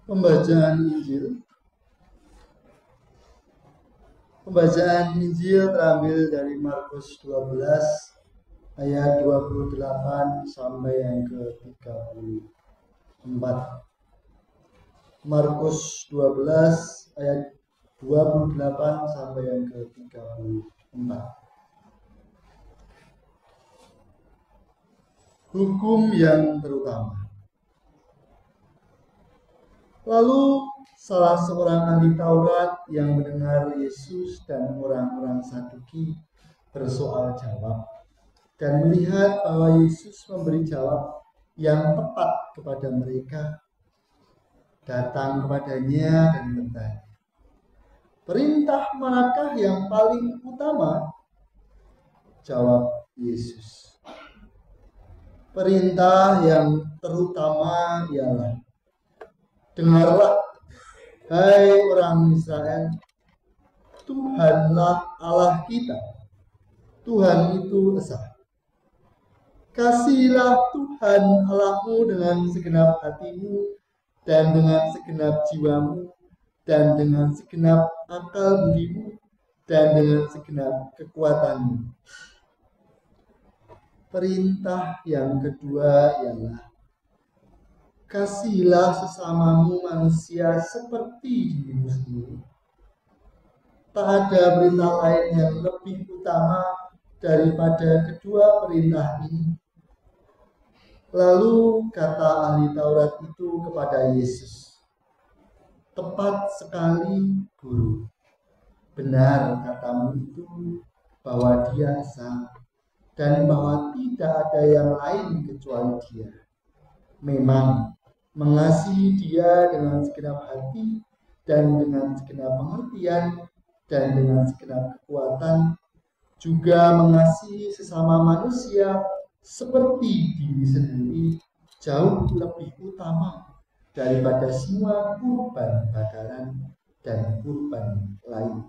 Pembacaan Injil. Pembacaan Injil terambil dari Markus 12 ayat 28 sampai yang ke-34. Markus 12 ayat 28 sampai yang ke-34. Hukum yang terutama. Lalu salah seorang ahli Taurat yang mendengar Yesus dan orang-orang Saduki bersoal jawab dan melihat bahwa Yesus memberi jawab yang tepat kepada mereka, datang kepadanya dan bertanya, "Perintah manakah yang paling utama?" Jawab Yesus, "Perintah yang terutama ialah, dengarlah, hai orang Israel, Tuhanlah Allah kita, Tuhan itu esa. Kasihilah Tuhan Allahmu dengan segenap hatimu dan dengan segenap jiwamu dan dengan segenap akal budimu dan dengan segenap kekuatanmu. Perintah yang kedua ialah, kasihilah sesamamu manusia seperti dirimu sendiri. Tak ada perintah lain yang lebih utama daripada kedua perintah ini." Lalu kata ahli Taurat itu kepada Yesus, "Tepat sekali, Guru. Benar katamu itu bahwa Dia esa dan bahwa tidak ada yang lain kecuali Dia. Memang mengasihi Dia dengan segenap hati dan dengan segenap pengertian dan dengan segenap kekuatan, juga mengasihi sesama manusia seperti diri sendiri, jauh lebih utama daripada semua kurban bakaran dan kurban lain."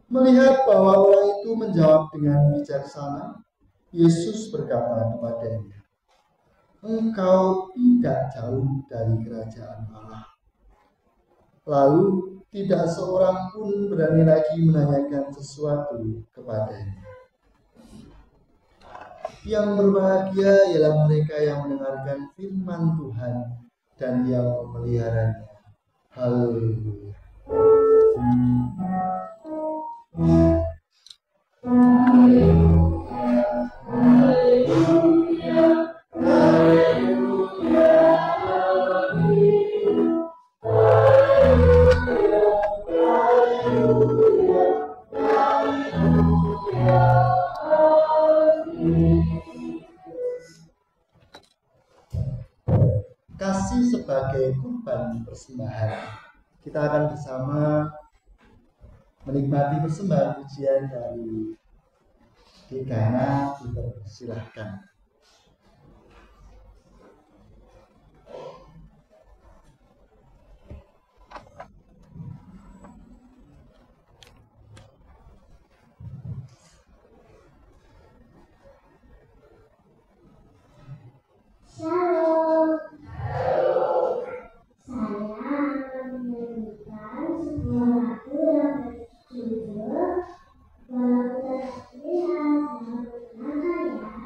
Melihat bahwa orang itu menjawab dengan bijaksana, Yesus berkata kepadanya, "Engkau tidak jauh dari kerajaan Allah." Lalu tidak seorang pun berani lagi menanyakan sesuatu kepadanya. Yang berbahagia ialah mereka yang mendengarkan firman Tuhan dan yang memeliharanya. Haleluya. Kasih sebagai kurban persembahan. Kita akan bersama menikmati persembahan pujian dari Dekana. Dipersilahkan. Shalom. Saya menyanyikan sebuah lagu yang berjudul Walau Tak Terlihat. Selamat mendengarkan ya.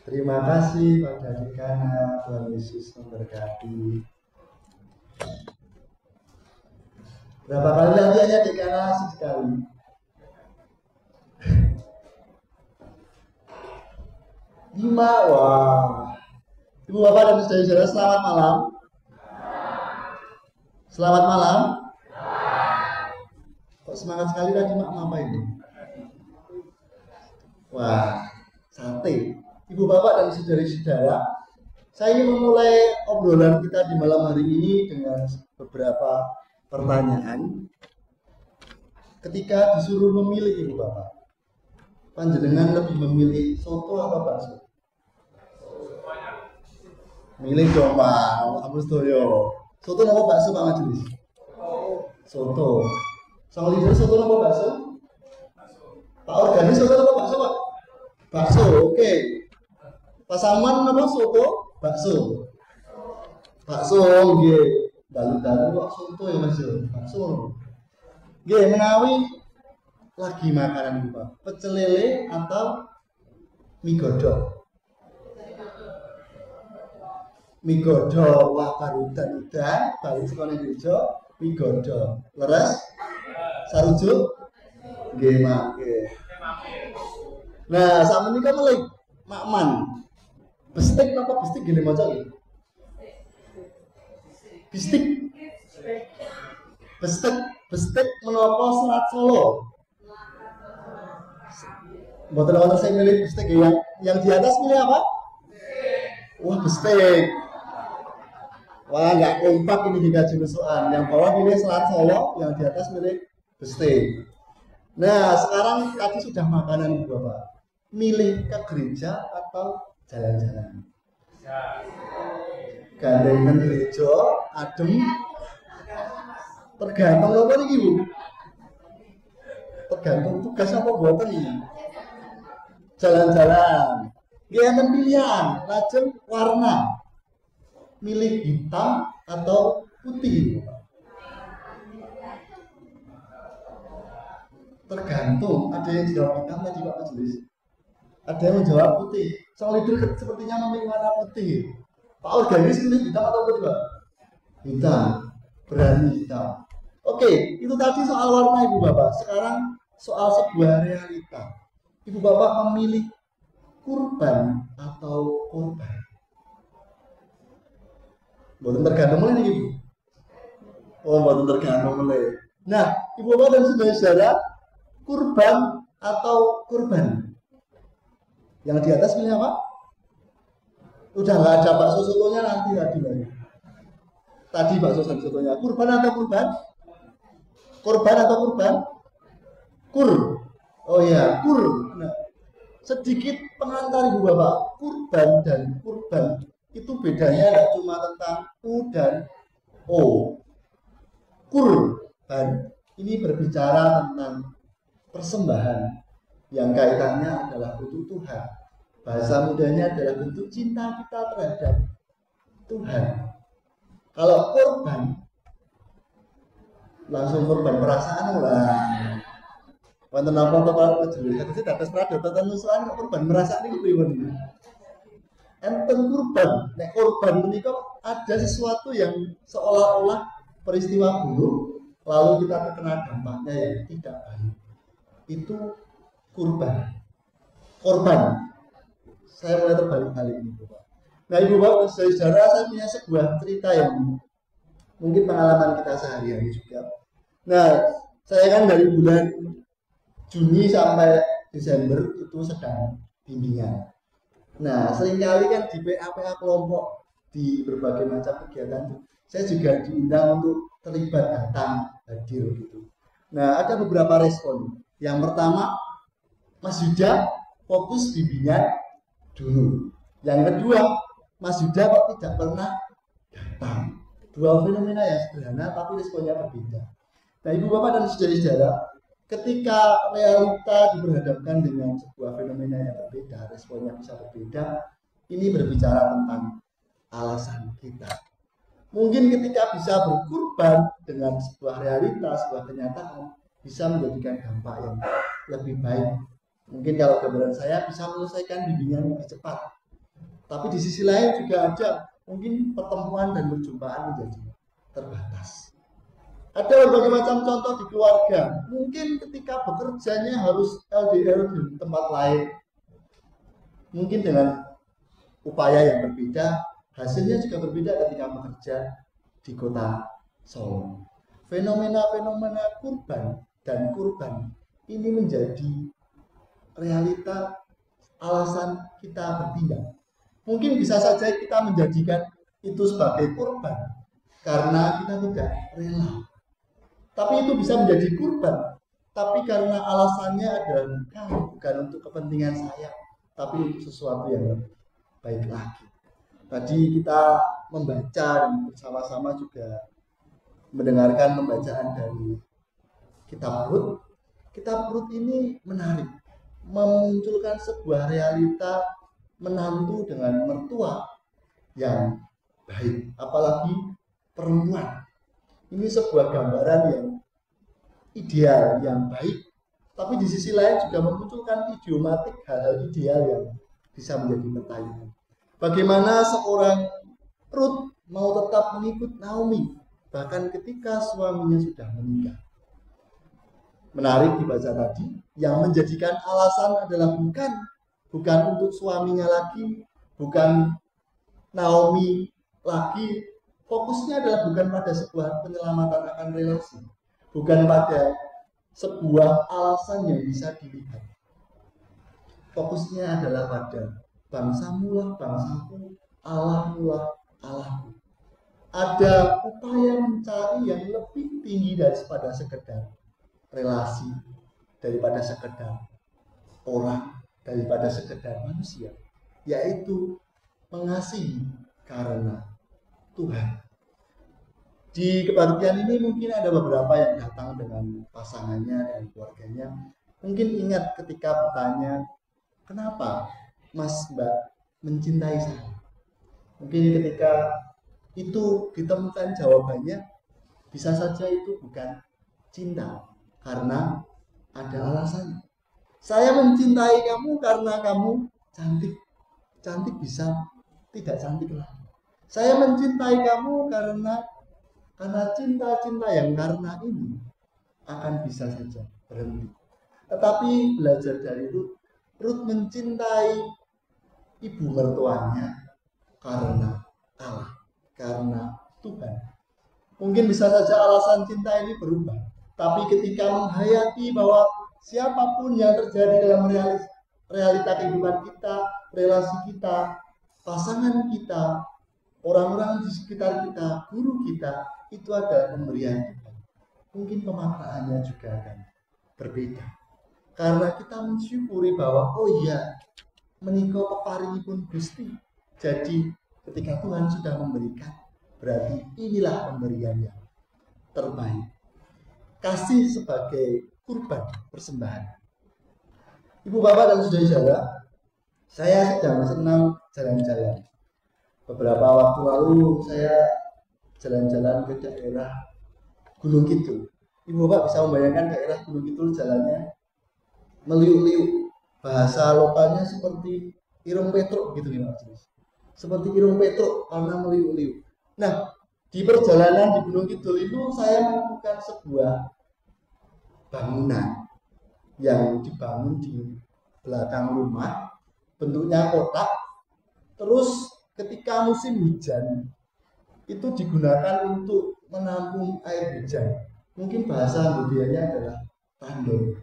Terima kasih pada Dekana. Tuhan Yesus memberkati. Berapa kali latihannya Dekana? Sekali. Lima. Wah. Ibu bapak dan saudara-saudara, selamat malam. Selamat malam. Kok semangat sekali tadi mak apa ini? Wah, sate. Ibu bapak dan saudara-saudara, saya ingin memulai obrolan kita di malam hari ini dengan beberapa pertanyaan. Ketika disuruh memilih ibu bapak, panjenengan lebih memilih soto atau bakso? Milih dong pak, kamu setuju? Soto apa bakso pak Majelis? Soto. Sang leader soto apa bakso? Pak Organis soto apa bakso pak? Bakso, oke. Pak Saman apa soto? Bakso. Bakso, nggih. Dalu-dalu kok soto ya Mas yo. Bakso. Nggih, menawi lagi makanan Pak. Pecel lele atau mie godhog? Mie godhog, wah baru udan-udan, balik sekolah gereja, mie godhog. Leres? Sarujuk? Nggih, Mak, nggih. Nah, sama ini kan mulai makman. Bestik apa bestik gini maca nggih? Bistik. Bestik menapa Selat Solo? Mboten wonten saya milih bestik yang di atas milih apa? Wah, bestik. Wah, nggak kompak ini hingga jurusan. Yang bawah milih Selat Solo, yang di atas milih bestik. Nah, sekarang tadi sudah makanan Bapak. Milih ke gereja atau jalan-jalan? Gandengan gereja, adem. Tergantung apa nih Ibu? Tergantung tugas apa buatan ini. Jalan-jalan. Gaya pilihan, lajeng warna. Milih hitam atau putih? Tergantung. Ada yang jawab hitam tadi Pak Majelis. Ada yang menjawab putih. Soal leader sepertinya memilih warna putih. Pak Organis milih hitam atau putih Pak? Hitam. Berani hitam. Oke, itu tadi soal warna Ibu Bapak. Sekarang soal sebuah realita. Ibu Bapak memilih kurban atau korban? Boten tergantung mulai Ibu. Oh, boten tergantung mulai. Nah, Ibu Bapak dan saudara-saudara, kurban atau kurban? Yang di atas pilih apa? Udah nggak ada bakso sotonya nanti lagi. Tadi bakso sotonya. Kurban atau kurban? Korban atau kurban? Kur. Oh ya, kur. Nah, sedikit pengantar Ibu Bapak. Kurban dan kurban itu bedanya tidak cuma tentang U dan O. Kurban ini berbicara tentang persembahan yang kaitannya adalah untuk Tuhan. Bahasa mudanya adalah bentuk cinta kita terhadap Tuhan. Kalau korban langsung korban perasaan lah. Wonten apa to Pak Majelis? Tadi dados pradatan nusukan kok korban perasaan niku pripun? Enten kurban. Nek korban menika ada sesuatu yang seolah-olah peristiwa buruk lalu kita terkena dampaknya yang tidak baik. Itu kurban. Korban. Saya mulai terbalik-balik ini Bapak. Nah Ibu Bapak, saudara, saya punya sebuah cerita yang mungkin pengalaman kita sehari-hari juga. Nah, saya kan dari bulan Juni sampai Desember itu sedang bimbingan. Nah, seringkali kan di PA kelompok di berbagai macam kegiatan, saya juga diundang untuk terlibat datang hadir gitu. Nah, ada beberapa respon. Yang pertama, Mas Yuda fokus bimbingan dulu. Yang kedua, Mas Yuda kok tidak pernah datang. Dua fenomena yang sederhana tapi responnya berbeda. Nah, Ibu Bapak dan saudara-saudara, ketika realita diperhadapkan dengan sebuah fenomena yang berbeda, responnya bisa berbeda. Ini berbicara tentang alasan kita. Mungkin ketika bisa berkorban dengan sebuah realita, sebuah kenyataan, bisa menjadikan dampak yang lebih baik. Mungkin kalau gambaran saya bisa menyelesaikan bimbingan lebih cepat. Tapi di sisi lain juga ada mungkin pertemuan dan perjumpaan menjadi terbatas. Ada berbagai macam contoh di keluarga. Mungkin ketika bekerjanya harus LDR di tempat lain. Mungkin dengan upaya yang berbeda, hasilnya juga berbeda ketika bekerja di kota Solo. Fenomena-fenomena kurban dan kurban ini menjadi realita alasan kita berpindah. Mungkin bisa saja kita menjadikan itu sebagai kurban karena kita tidak rela. Tapi itu bisa menjadi kurban. Tapi karena alasannya adalah bukan untuk kepentingan saya, tapi untuk sesuatu yang lebih baik lagi. Tadi kita membaca dan bersama-sama juga mendengarkan pembacaan dari kitab Rut. Kitab Rut ini menarik, memunculkan sebuah realita menantu dengan mertua yang baik, apalagi perempuan. Ini sebuah gambaran yang ideal, yang baik, tapi di sisi lain juga memunculkan idiomatik hal-hal ideal yang bisa menjadi pertanyaan. Bagaimana seorang Rut mau tetap mengikut Naomi, bahkan ketika suaminya sudah meninggal. Menarik dibaca tadi, yang menjadikan alasan adalah bukan untuk suaminya lagi, bukan Naomi lagi. Fokusnya adalah bukan pada sebuah penyelamatan akan relasi, bukan pada sebuah alasan yang bisa dilihat. Fokusnya adalah pada bangsamu lah bangsaku, Allahmu lah Allahku. Ada upaya mencari yang lebih tinggi daripada sekedar relasi, daripada sekedar orang, daripada sekedar manusia, yaitu mengasihi karena Tuhan. Di kebaktian ini mungkin ada beberapa yang datang dengan pasangannya dan keluarganya. Mungkin ingat ketika bertanya, kenapa Mas Mbak mencintai saya? Mungkin ketika itu ditemukan jawabannya, bisa saja itu bukan cinta, karena ada alasannya. Saya mencintai kamu karena kamu cantik. Cantik bisa tidak cantik lagi. Saya mencintai kamu karena cinta-cinta yang karena ini akan bisa saja berhenti. Tetapi belajar dari Rut mencintai ibu mertuanya karena Allah, karena Tuhan. Mungkin bisa saja alasan cinta ini berubah, tapi ketika menghayati bahwa siapapun yang terjadi dalam realita kehidupan kita, relasi kita, pasangan kita, orang-orang di sekitar kita, guru kita, itu adalah pemberian Tuhan. Mungkin pemaknaannya juga akan berbeda. Karena kita mensyukuri bahwa, oh iya, menika peparingipun Gusti. Jadi ketika Tuhan sudah memberikan, berarti inilah pemberian yang terbaik. Kasih sebagai kurban persembahan. Ibu bapak dan saudara-saudara, saya sedang senang jalan-jalan. Beberapa waktu lalu saya jalan-jalan ke daerah Gunung Kidul. Ibu bapak bisa membayangkan daerah Gunung Kidul jalannya meliuk-liuk. Bahasa lokalnya seperti irung petruk gitu nih Mas. Seperti irung petruk karena meliuk-liuk. Nah, di perjalanan di Gunung Kidul itu saya menemukan sebuah bangunan yang dibangun di belakang rumah, bentuknya kotak. Terus ketika musim hujan itu digunakan untuk menampung air hujan. Mungkin bahasa budayanya adalah tandon.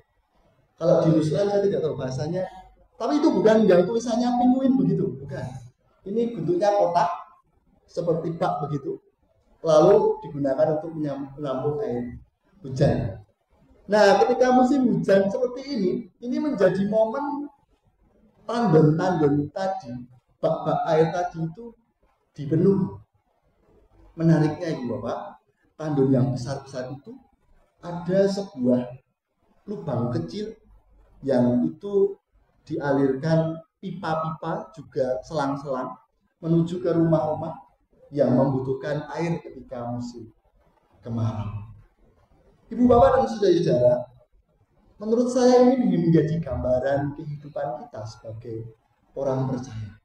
Kalau di Nusa saya tidak tahu bahasanya, tapi itu bukan yang tulisannya penguin begitu, bukan. Ini bentuknya kotak seperti bak begitu, lalu digunakan untuk menampung air hujan. Nah, ketika musim hujan seperti ini menjadi momen tandon-tandon tadi, bak-bak air tadi itu dipenuhi. Menariknya Ibu Bapak, tandon yang besar-besar itu ada sebuah lubang kecil yang itu dialirkan pipa-pipa juga selang-selang menuju ke rumah-rumah yang membutuhkan air ketika musim kemarau. Ibu bapak dan saudara-saudara, menurut saya ini menjadi gambaran kehidupan kita sebagai orang percaya.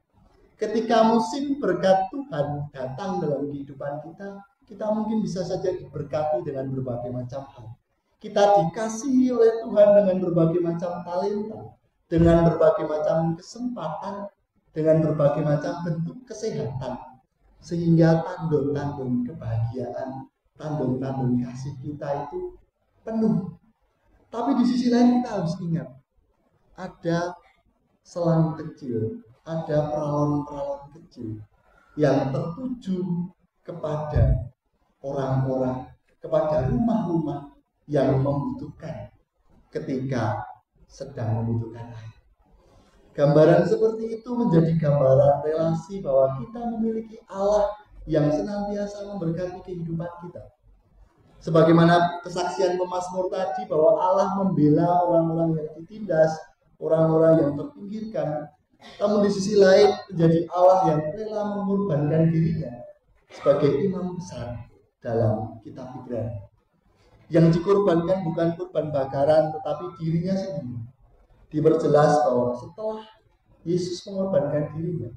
Ketika musim berkat Tuhan datang dalam kehidupan kita, kita mungkin bisa saja diberkati dengan berbagai macam hal. Kita dikasihi oleh Tuhan dengan berbagai macam talenta, dengan berbagai macam kesempatan, dengan berbagai macam bentuk kesehatan, sehingga tandon-tandon kebahagiaan, tandon-tandon kasih kita itu penuh. Tapi di sisi lain kita harus ingat, ada selang kecil, ada peralon-peralon kecil yang tertuju kepada orang-orang, kepada rumah-rumah yang membutuhkan ketika sedang membutuhkan air. Gambaran seperti itu menjadi gambaran relasi bahwa kita memiliki Allah yang senantiasa memberkati kehidupan kita. Sebagaimana kesaksian pemazmur tadi bahwa Allah membela orang-orang yang ditindas, orang-orang yang terpinggirkan. Namun di sisi lain menjadi Allah yang rela mengorbankan dirinya sebagai imam besar dalam kitab Ibrani. Yang dikorbankan bukan kurban bakaran tetapi dirinya sendiri. Diperjelas bahwa setelah Yesus mengorbankan dirinya,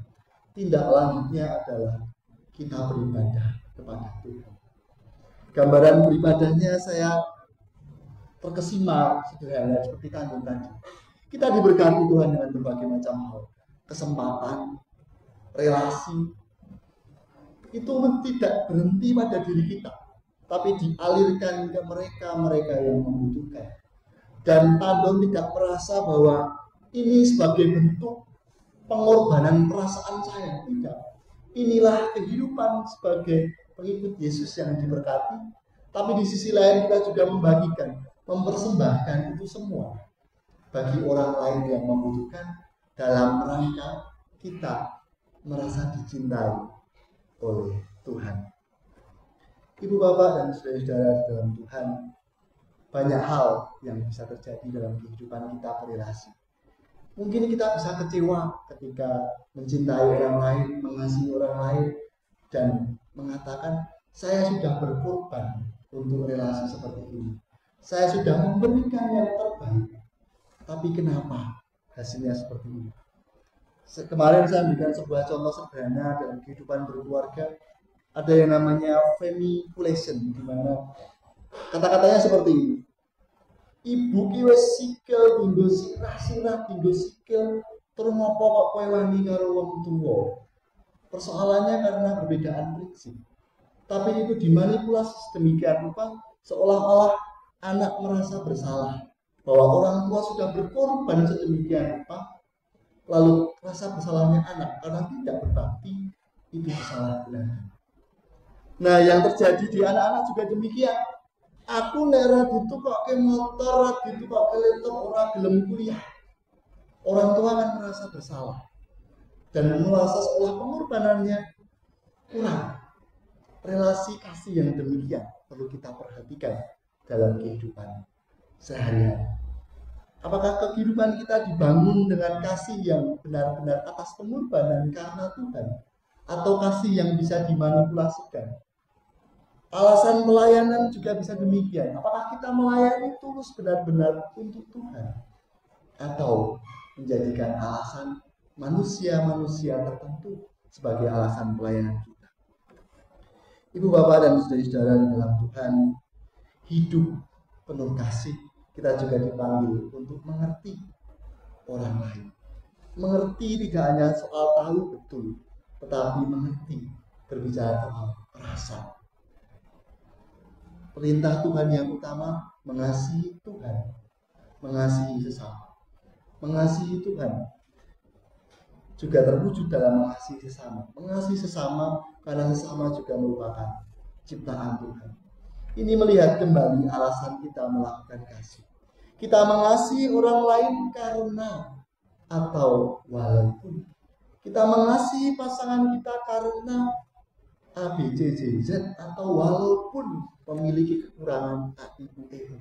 tindak lanjutnya adalah kita beribadah kepada Tuhan. Gambaran beribadahnya saya terkesima sederhana seperti kandung tadi. Kita diberkati Tuhan dengan berbagai macam hal, kesempatan, relasi. Itu tidak berhenti pada diri kita, tapi dialirkan ke mereka-mereka yang membutuhkan. Dan tandon tidak merasa bahwa ini sebagai bentuk pengorbanan perasaan saya. Tidak. Inilah kehidupan sebagai pengikut Yesus yang diberkati, tapi di sisi lain kita juga membagikan, mempersembahkan itu semua bagi orang lain yang membutuhkan dalam rangka kita merasa dicintai oleh Tuhan. Ibu bapak dan saudara-saudara dalam Tuhan, banyak hal yang bisa terjadi dalam kehidupan kita berrelasi. Mungkin kita bisa kecewa ketika mencintai orang lain, mengasihi orang lain, dan mengatakan, saya sudah berkorban untuk relasi seperti ini. Saya sudah memberikan yang terbaik. Tapi kenapa hasilnya seperti ini? Kemarin saya memberikan sebuah contoh sederhana dalam kehidupan berkeluarga. Ada yang namanya famipulation, di mana kata-katanya seperti ini. Ibu ki wis sikil dinggo sirah dinggo sikil terus ngopo kok kowe wani karo wong tuwa. Persoalannya karena perbedaan prinsip. Tapi itu dimanipulasi sedemikian rupa seolah-olah anak merasa bersalah bahwa orang tua sudah berkorban sedemikian rupa, lalu rasa bersalahnya anak karena tidak berbakti itu kesalahpahaman. Nah, yang terjadi di anak-anak juga demikian. Aku nek ra ditukokke motor, ra ditukokke laptop, ora gelem kuliah. Orang tua akan merasa bersalah dan merasa seolah pengorbanannya kurang. Relasi kasih yang demikian perlu kita perhatikan dalam kehidupan sehari-hari. Apakah kehidupan kita dibangun dengan kasih yang benar-benar atas pengorbanan karena Tuhan, atau kasih yang bisa dimanipulasikan? Alasan pelayanan juga bisa demikian. Apakah kita melayani tulus benar-benar untuk Tuhan, atau menjadikan alasan manusia-manusia tertentu sebagai alasan pelayanan kita? Ibu bapak dan saudara-saudara di dalam Tuhan, hidup penuh kasih, kita juga dipanggil untuk mengerti orang lain. Mengerti tidak hanya soal tahu betul, tetapi mengerti berbicara soal rasa. Perintah Tuhan yang utama, mengasihi Tuhan, mengasihi sesama. Mengasihi Tuhan juga terwujud dalam mengasihi sesama. Mengasihi sesama karena sesama juga merupakan ciptaan Tuhan. Ini melihat kembali alasan kita melakukan kasih. Kita mengasihi orang lain karena atau walaupun. Kita mengasihi pasangan kita karena A, B, C, D, Z, atau walaupun memiliki kekurangan A, I, U, E.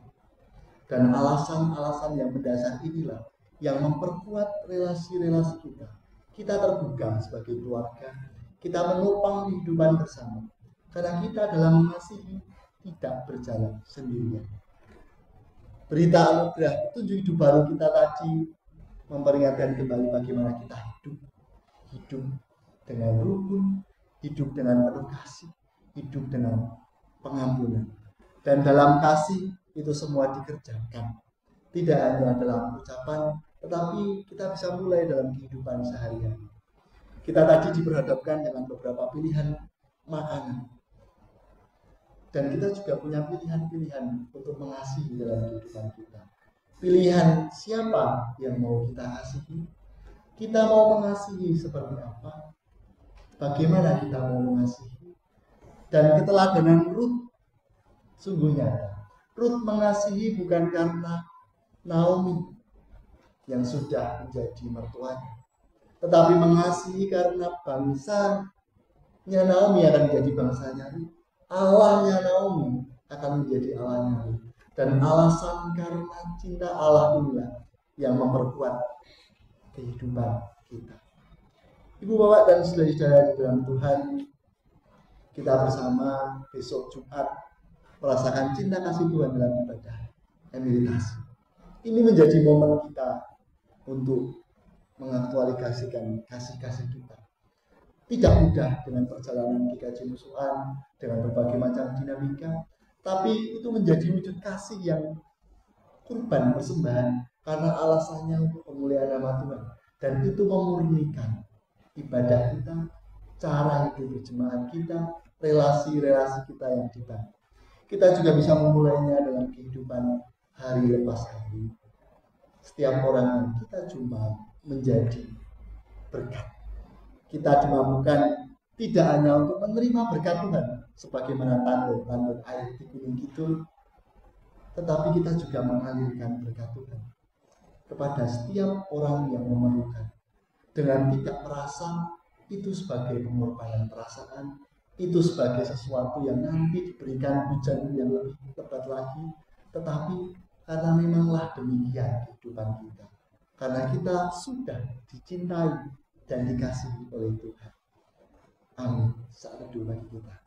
Dan alasan-alasan yang mendasar inilah yang memperkuat relasi-relasi kita. Kita terbuka sebagai keluarga, kita menopang kehidupan bersama. Karena kita dalam mengasihi tidak berjalan sendirian. Berita anugerah petunjuk hidup baru kita tadi memperingatkan kembali bagaimana kita hidup dengan rukun, hidup dengan penuh kasih, hidup dengan pengampunan. Dan dalam kasih itu semua dikerjakan. Tidak hanya dalam ucapan, tetapi kita bisa mulai dalam kehidupan sehari-hari. Kita tadi diperhadapkan dengan beberapa pilihan makanan. Dan kita juga punya pilihan-pilihan untuk mengasihi dalam kehidupan kita. Pilihan siapa yang mau kita kasihi? Kita mau mengasihi seperti apa? Bagaimana kita mau mengasihi? Dan keteladanan Ruth sungguh nyata. Ruth mengasihi bukan karena Naomi yang sudah menjadi mertuanya, tetapi mengasihi karena bangsanya Naomi akan menjadi bangsanya Ruth. Allahnya Naomi akan menjadi Allahnya Ruth. Dan alasan karena cinta Allah inilah yang memperkuat kehidupan kita. Ibu bapak dan saudara-saudara di dalam Tuhan, kita bersama besok Jumat merasakan cinta kasih Tuhan dalam ibadah emeritasi. Ini menjadi momen kita untuk mengaktualisasikan kasih-kasih kita. Tidak mudah dengan perjalanan GKJ Musuhan, dengan berbagai macam dinamika, tapi itu menjadi wujud kasih yang kurban persembahan karena alasannya untuk pemulihan nama Tuhan. Dan itu memurnikan ibadah kita, cara hidup berjemaat kita, relasi-relasi kita yang dibangun. Kita juga bisa memulainya dalam kehidupan hari lepas hari. Setiap orang yang kita jumpa menjadi berkat. Kita dimampukan tidak hanya untuk menerima berkat Tuhan sebagaimana tanduk air di Gunung Kidul, tetapi kita juga mengalirkan berkat Tuhan kepada setiap orang yang memerlukan dengan tidak merasa itu sebagai pengorbanan perasaan, itu sebagai sesuatu yang nanti diberikan hujan yang lebih lebat lagi, tetapi karena memanglah demikian kehidupan kita, karena kita sudah dicintai dan dikasihi oleh Tuhan. Amin. Saat itu bagi kita.